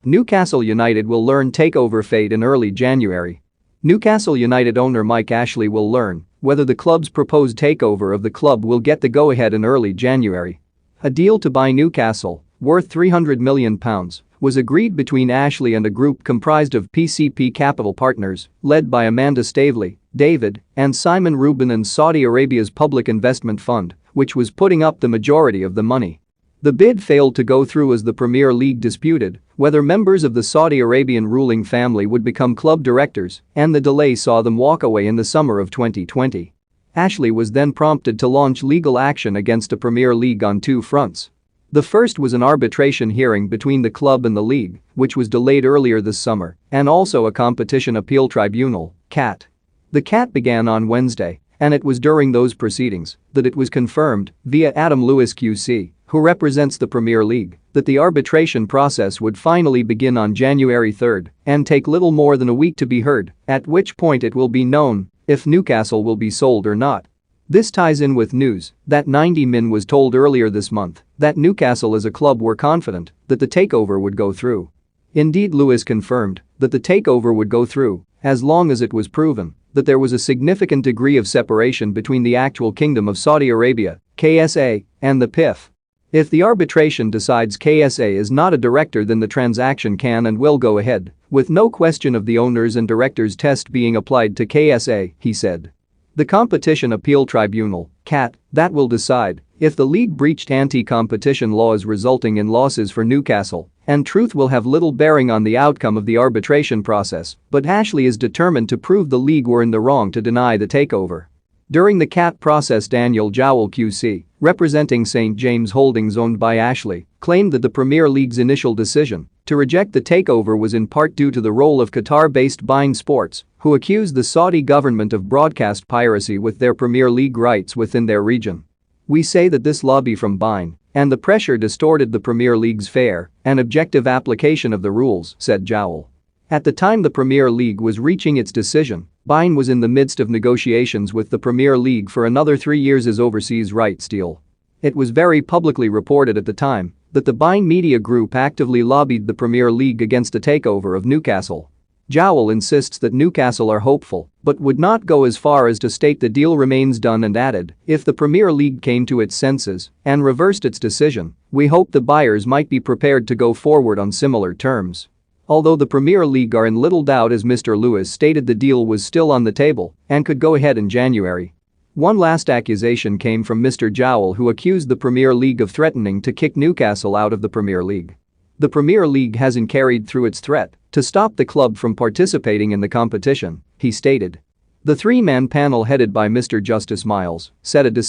Newcastle United will learn takeover fate in early January. Newcastle United owner Mike Ashley will learn whether the club's proposed takeover of the club will get the go-ahead in early January. A deal to buy Newcastle, worth £300 million, was agreed between Ashley and a group comprised of PCP Capital Partners, led by Amanda Stavely, David, and Simon Rubin and Saudi Arabia's Public Investment Fund, which was putting up the majority of the money. The bid failed to go through as the Premier League disputed whether members of the Saudi Arabian ruling family would become club directors, and the delay saw them walk away in the summer of 2020. Ashley was then prompted to launch legal action against the Premier League on two fronts. The first was an arbitration hearing between the club and the league, which was delayed earlier this summer, and also a competition appeal tribunal, CAT. The CAT began on Wednesday, and it was during those proceedings that it was confirmed, via Adam Lewis QC, who represents the Premier League, that the arbitration process would finally begin on January 3 and take little more than a week to be heard, at which point it will be known if Newcastle will be sold or not. This ties in with news that 90 Min was told earlier this month that Newcastle as a club were confident that the takeover would go through. Indeed, Lewis confirmed that the takeover would go through as long as it was proven that there was a significant degree of separation between the actual Kingdom of Saudi Arabia, KSA, and the PIF. If the arbitration decides KSA is not a director, then the transaction can and will go ahead, with no question of the owners and directors test being applied to KSA, he said. The Competition Appeal Tribunal, CAT, that will decide if the league breached anti-competition laws resulting in losses for Newcastle, and truth will have little bearing on the outcome of the arbitration process, but Ashley is determined to prove the league were in the wrong to deny the takeover. During the CAT process, Daniel Jowell QC, representing St. James Holdings owned by Ashley, claimed that the Premier League's initial decision to reject the takeover was in part due to the role of Qatar-based beIN Sports, who accused the Saudi government of broadcast piracy with their Premier League rights within their region. We say that this lobby from beIN and the pressure distorted the Premier League's fair and objective application of the rules, said Jowell. At the time the Premier League was reaching its decision, beIN was in the midst of negotiations with the Premier League for another 3 years as overseas rights deal. It was very publicly reported at the time that the beIN Media Group actively lobbied the Premier League against a takeover of Newcastle. Jowell insists that Newcastle are hopeful but would not go as far as to state the deal remains done, and added, if the Premier League came to its senses and reversed its decision, we hope the buyers might be prepared to go forward on similar terms. Although the Premier League are in little doubt, as Mr. Lewis stated, the deal was still on the table and could go ahead in January. One last accusation came from Mr. Jowell, who accused the Premier League of threatening to kick Newcastle out of the Premier League. The Premier League hasn't carried through its threat to stop the club from participating in the competition, he stated. The three-man panel headed by Mr. Justice Miles said a